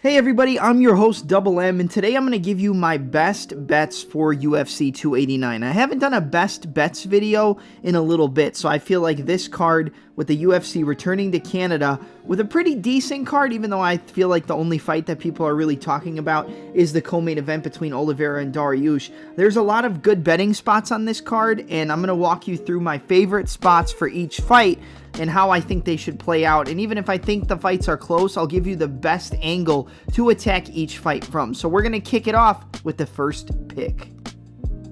Hey everybody, I'm your host Double M, and today I'm going to give you my best bets for UFC 289. I haven't done a best bets video in a little bit, so I feel like this card with the UFC returning to Canada with a pretty decent card, even though I feel like the only fight that people are really talking about is the co-main event between Oliveira and Dariush. There's a lot of good betting spots on this card, and I'm going to walk you through my favorite spots for each fight and how I think they should play out. And even if I think the fights are close, I'll give you the best angle to attack each fight from. So we're going to kick it off with the first pick.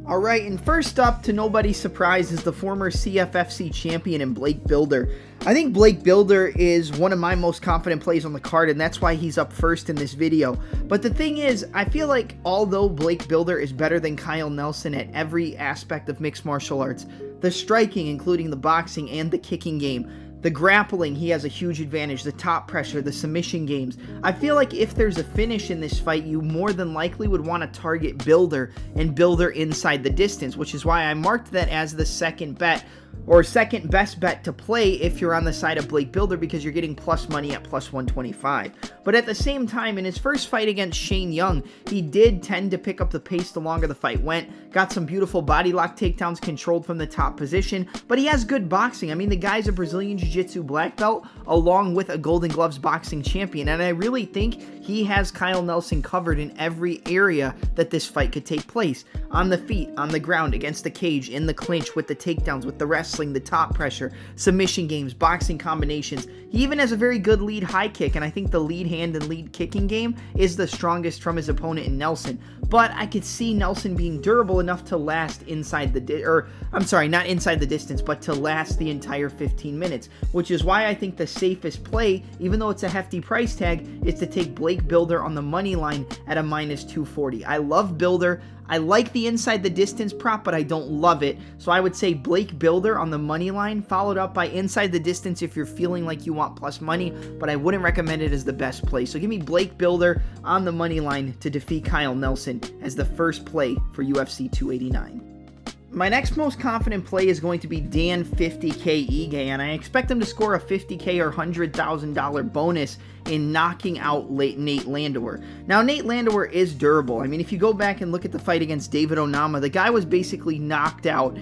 Alright, and first up, to nobody's surprise, is the former CFFC champion and Blake Bilder. I think Blake Bilder is one of my most confident plays on the card, and that's why he's up first in this video. But the thing is, I feel like although Blake Bilder is better than Kyle Nelson at every aspect of mixed martial arts, the striking, including the boxing and the kicking game, the grappling, he has a huge advantage, the top pressure, the submission games. I feel like if there's a finish in this fight, you more than likely would want to target Bilder and Bilder inside the distance, which is why I marked that as the second bet, or second best bet to play if you're on the side of Blake Bilder, because you're getting plus money at plus 125. But at the same time, in his first fight against Shane Young, he did tend to pick up the pace the longer the fight went, got some beautiful body lock takedowns controlled from the top position, but he has good boxing. I mean, the guy's a Brazilian Jiu-Jitsu black belt along with a Golden Gloves boxing champion, and I really think he has Kyle Nelson covered in every area that this fight could take place. On the feet, on the ground, against the cage, in the clinch, with the takedowns, with the wrestling, the top pressure, submission games, boxing combinations. He even has a very good lead high kick, and I think the lead hand and lead kicking game is the strongest from his opponent in Nelson. But I could see Nelson being durable enough to last inside the not inside the distance, but to last the entire 15 minutes, which is why I think the safest play, even though it's a hefty price tag, is to take Blake Bilder on the money line at a minus 240. I love Bilder. I like the inside the distance prop, but I don't love it. So I would say Blake Bilder on the money line, followed up by inside the distance if you're feeling like you want plus money, but I wouldn't recommend it as the best play. So give me Blake Bilder on the money line to defeat Kyle Nelson as the first play for UFC 289. My next most confident play is going to be Dan 50K Ige, and I expect him to score a 50K or $100,000 bonus in knocking out Nate Landwehr. Now, Nate Landwehr is durable. I mean, if you go back and look at the fight against David Onama, the guy was basically knocked out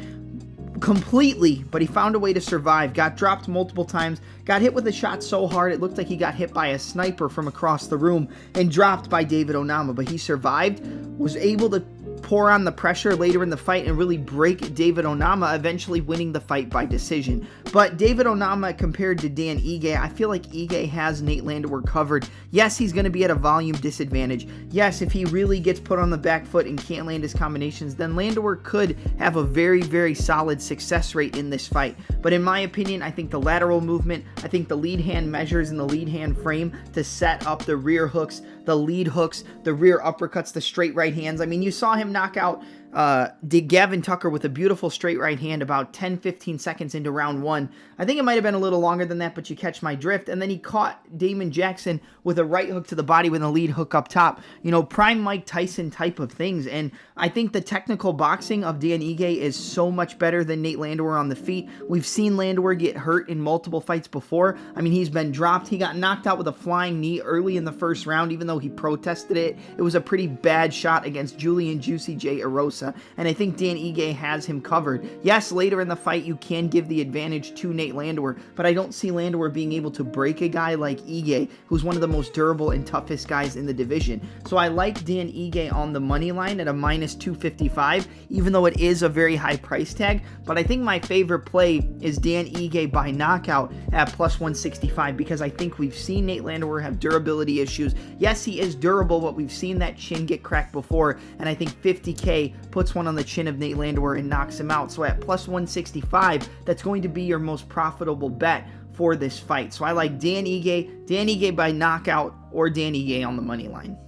completely, but he found a way to survive, got dropped multiple times, got hit with a shot so hard it looked like he got hit by a sniper from across the room and dropped by David Onama, but he survived, was able to pour on the pressure later in the fight and really break David Onama, eventually winning the fight by decision. But David Onama compared to Dan Ige, I feel like Ige has Nate Landwehr covered. Yes, he's going to be at a volume disadvantage. Yes, if he really gets put on the back foot and can't land his combinations, then Landwehr could have a very, very solid success rate in this fight. But in my opinion, I think the lateral movement, I think the lead hand measures in the lead hand frame to set up the rear hooks, the lead hooks, the rear uppercuts, the straight right hands. I mean, you saw him knock out Gavin Tucker with a beautiful straight right hand about 10-15 seconds into round one. I think it might have been a little longer than that, but you catch my drift. And then he caught Damon Jackson with a right hook to the body with a lead hook up top. You know, prime Mike Tyson type of things. And I think the technical boxing of Dan Ige is so much better than Nate Landwehr on the feet. We've seen Landwehr get hurt in multiple fights before. I mean, he's been dropped. He got knocked out with a flying knee early in the first round, even though he protested it. It was a pretty bad shot against Julian Juicy J. Erosa. And I think Dan Ige has him covered. Yes, later in the fight, you can give the advantage to Nate Landwehr, but I don't see Landwehr being able to break a guy like Ige, who's one of the most durable and toughest guys in the division. So I like Dan Ige on the money line at a minus 255, even though it is a very high price tag. But I think my favorite play is Dan Ige by knockout at plus 165, because I think we've seen Nate Landwehr have durability issues. Yes, he is durable, but we've seen that chin get cracked before, and I think 50K puts one on the chin of Nate Landwehr and knocks him out. So at plus 165, that's going to be your most profitable bet for this fight. So I like Dan Ige by knockout, or Dan Ige on the money line.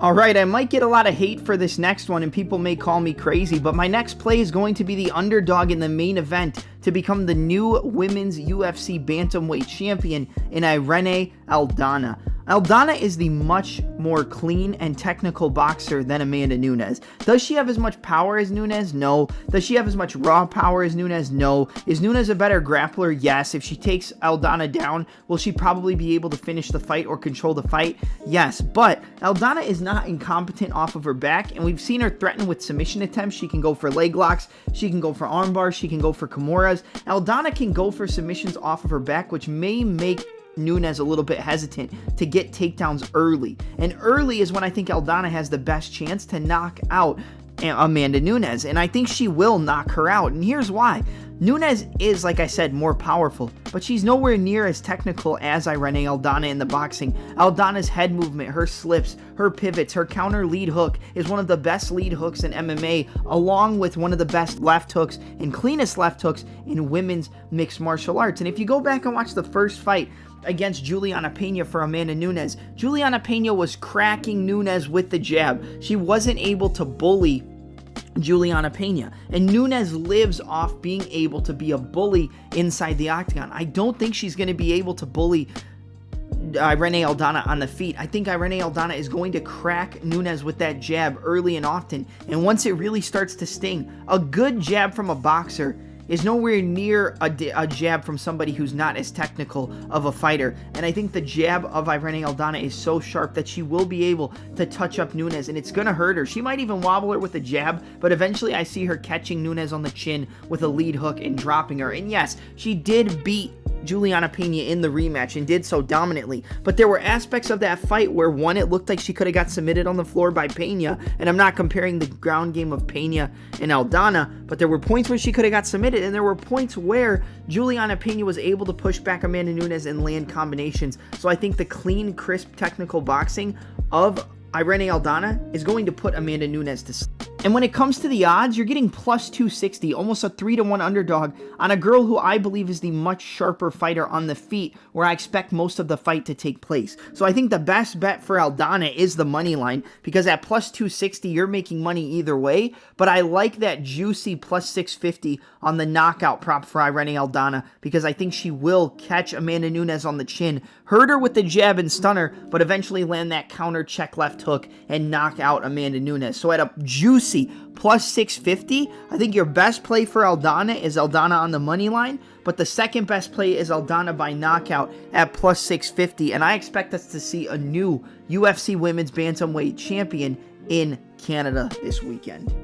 Alright, I might get a lot of hate for this next one and people may call me crazy, but my next play is going to be the underdog in the main event to become the new women's UFC bantamweight champion in Irene Aldana. Aldana is the much more clean and technical boxer than Amanda Nunes. Does she have as much power as Nunes? No. Does she have as much raw power as Nunes? No. Is Nunes a better grappler? Yes. If she takes Aldana down, will she probably be able to finish the fight or control the fight? Yes. But Aldana is not incompetent off of her back, and we've seen her threaten with submission attempts. She can go for leg locks. She can go for arm bars. She can go for Kimuras. Aldana can go for submissions off of her back, which may make Nunes a little bit hesitant to get takedowns early. And early is when I think Aldana has the best chance to knock out Amanda Nunes. And I think she will knock her out. And here's why. Nunes is, like I said, more powerful, but she's nowhere near as technical as Irene Aldana in the boxing. Aldana's head movement, her slips, her pivots, her counter lead hook is one of the best lead hooks in MMA, along with one of the best left hooks and cleanest left hooks in women's mixed martial arts. And if you go back and watch the first fight against Juliana Pena for Amanda Nunes, Juliana Pena was cracking Nunes with the jab. She wasn't able to bully Juliana Pena, and Nunes lives off being able to be a bully inside the octagon. I don't think she's going to be able to bully Irene Aldana on the feet. I think Irene Aldana is going to crack Nunes with that jab early and often, and once it really starts to sting, a good jab from a boxer is nowhere near a jab from somebody who's not as technical of a fighter. And I think the jab of Irene Aldana is so sharp that she will be able to touch up Nunes, and it's going to hurt her. She might even wobble her with a jab, but eventually I see her catching Nunes on the chin with a lead hook and dropping her. And yes, she did beat Juliana Pena in the rematch and did so dominantly, but there were aspects of that fight where, one, it looked like she could have got submitted on the floor by Pena, and I'm not comparing the ground game of Pena and Aldana, but there were points where she could have got submitted, and there were points where Juliana Pena was able to push back Amanda Nunes and land combinations. So I think the clean, crisp, technical boxing of Irene Aldana is going to put Amanda Nunes to sleep. And when it comes to the odds, you're getting plus 260, almost a 3-1 underdog on a girl who I believe is the much sharper fighter on the feet, where I expect most of the fight to take place. So I think the best bet for Aldana is the money line, because at plus 260, you're making money either way. But I like that juicy plus 650 on the knockout prop for Irene Aldana, because I think she will catch Amanda Nunes on the chin, hurt her with the jab and stun her, but eventually land that counter check left hook and knock out Amanda Nunes. So at a juicy plus 650, I think your best play for Aldana is Aldana on the money line, but the second best play is Aldana by knockout at plus 650, and I expect us to see a new UFC Women's Bantamweight champion in Canada this weekend.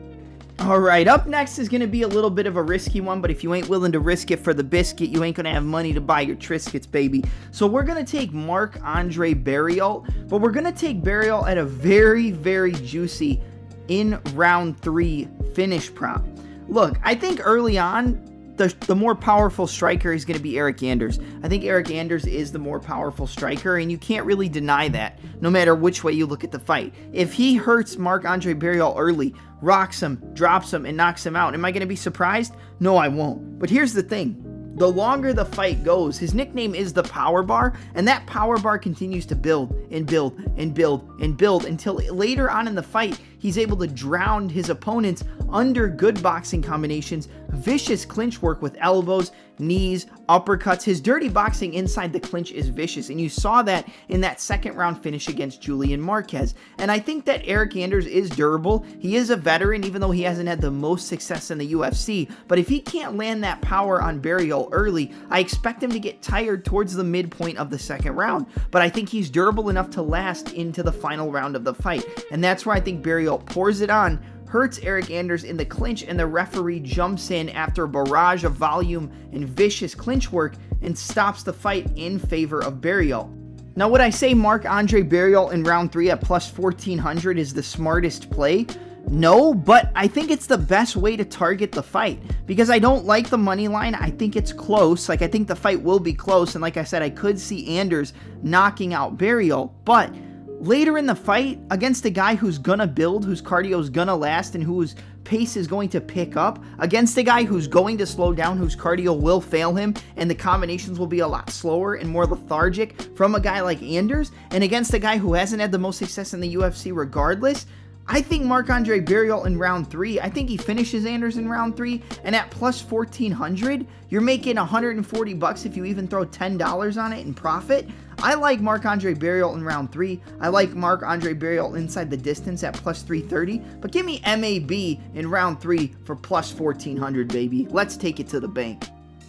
Alright, up next is going to be a little bit of a risky one, but if you ain't willing to risk it for the biscuit, you ain't going to have money to buy your Triscuits, baby. So we're going to take Marc-Andre Barriault, but we're going to take Barriault at a very, very juicy in round 3 finish prop. Look, I think early on, the more powerful striker is going to be Eric Anders. I think Eric Anders is the more powerful striker, and you can't really deny that, no matter which way you look at the fight. If he hurts Marc-Andre Barriault early, rocks him, drops him, and knocks him out, am I going to be surprised? No, I won't. But here's the thing. The longer the fight goes, his nickname is the Power Bar, and that Power Bar continues to build and build and build and build until later on in the fight, he's able to drown his opponents under good boxing combinations, vicious clinch work with elbows, knees, uppercuts. His dirty boxing inside the clinch is vicious, and you saw that in that second round finish against Julian Marquez. And I think that Eric Anders is durable. He is a veteran, even though he hasn't had the most success in the UFC, but if he can't land that power on Barriault early, I expect him to get tired towards the midpoint of the second round. But I think he's durable enough to last into the final round of the fight, and that's where I think Barriault pours it on, hurts Eric Anders in the clinch, and the referee jumps in after a barrage of volume and vicious clinch work and stops the fight in favor of Barriault. Now, would I say Marc-Andre Barriault in round 3 at plus 1400 is the smartest play? No, but I think it's the best way to target the fight, because I don't like the money line. I think it's close. I think the fight will be close, and like I said, I could see Anders knocking out Barriault, but later in the fight, against a guy who's gonna build, whose cardio's gonna last, and whose pace is going to pick up, against a guy who's going to slow down, whose cardio will fail him, and the combinations will be a lot slower and more lethargic from a guy like Anders, and against a guy who hasn't had the most success in the UFC regardless, I think Marc-Andre Barriault in round 3, I think he finishes Anders in round 3, and at plus 1,400, you're making 140 bucks if you even throw $10 on it in profit. I like Marc-Andre Barriault in round 3. I like Marc-Andre Barriault inside the distance at plus 330, but give me MAB in round 3 for plus 1,400, baby. Let's take it to the bank.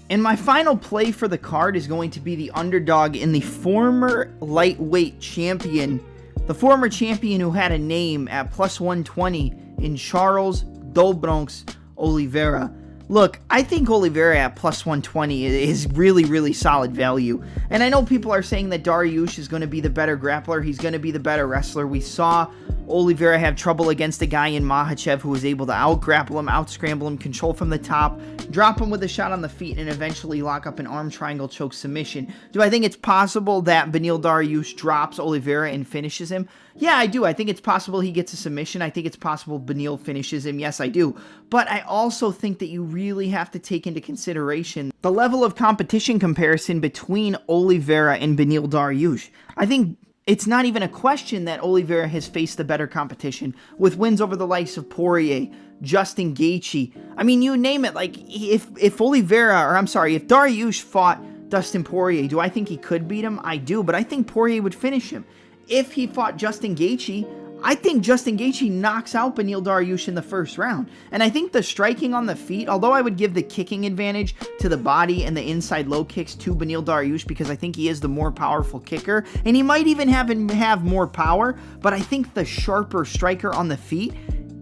And my final play for the card is going to be the underdog in the former lightweight champion, the former champion who had a name at plus 120 in Charles Dobronx Oliveira. Look, I think Oliveira at plus 120 is really, really solid value. And I know people are saying that Dariush is going to be the better grappler. He's going to be the better wrestler. We saw Oliveira have trouble against a guy in Makhachev who was able to out-grapple him, out-scramble him, control from the top, drop him with a shot on the feet, and eventually lock up an arm triangle choke submission. Do I think it's possible that Beneil Dariush drops Oliveira and finishes him? Yeah, I do. I think it's possible he gets a submission. I think it's possible Beneil finishes him. Yes, I do. But I also think that you really have to take into consideration the level of competition comparison between Oliveira and Beneil Dariush. I think it's not even a question that Oliveira has faced the better competition with wins over the likes of Poirier, Justin Gaethje. I mean, you name it. Like, if Dariush fought Dustin Poirier, do I think he could beat him? I do, but I think Poirier would finish him. If he fought Justin Gaethje, I think Justin Gaethje knocks out Beneil Dariush in the first round. And I think the striking on the feet, although I would give the kicking advantage to the body and the inside low kicks to Beneil Dariush because I think he is the more powerful kicker, and he might even have more power, but I think the sharper striker on the feet,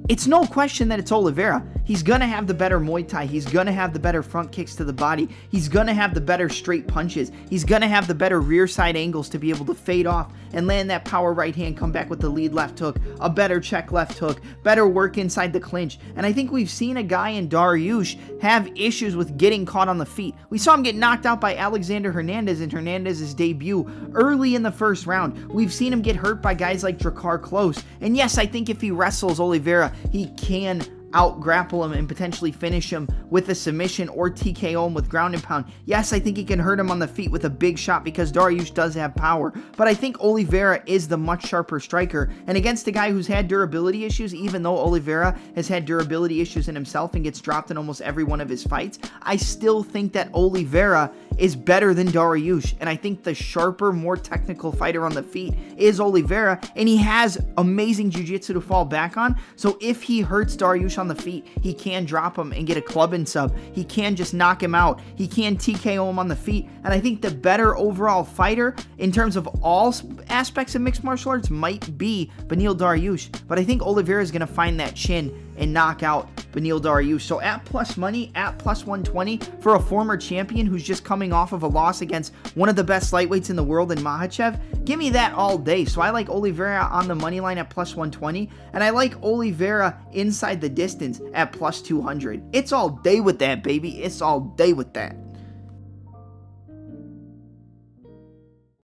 it's no question that it's Oliveira. He's going to have the better Muay Thai. He's going to have the better front kicks to the body. He's going to have the better straight punches. He's going to have the better rear side angles to be able to fade off and land that power right hand, come back with the lead left hook, a better check left hook, better work inside the clinch. And I think we've seen a guy in Dariush have issues with getting caught on the feet. We saw him get knocked out by Alexander Hernandez in Hernandez's debut early in the first round. We've seen him get hurt by guys like Drakkar Klose. And yes, I think if he wrestles Oliveira, he can out-grapple him and potentially finish him with a submission or TKO him with ground and pound. Yes, I think he can hurt him on the feet with a big shot because Dariush does have power, but I think Oliveira is the much sharper striker, and against a guy who's had durability issues, even though Oliveira has had durability issues in himself and gets dropped in almost every one of his fights, I still think that Oliveira is better than Dariush, and I think the sharper, more technical fighter on the feet is Oliveira, and he has amazing jiu-jitsu to fall back on, so if he hurts Dariush on the feet, he can drop him and get a club and sub. He can just knock him out. He can TKO him on the feet, and I think the better overall fighter in terms of all aspects of mixed martial arts might be Beneil Dariush, but I think Oliveira is going to find that chin and knock out Beneil Dariush. So at plus money, at plus 120 for a former champion who's just coming off of a loss against one of the best lightweights in the world in Makhachev, give me that all day. So I like Oliveira on the money line at plus 120, and I like Oliveira inside the distance at plus 200. It's all day with that, baby. It's all day with that.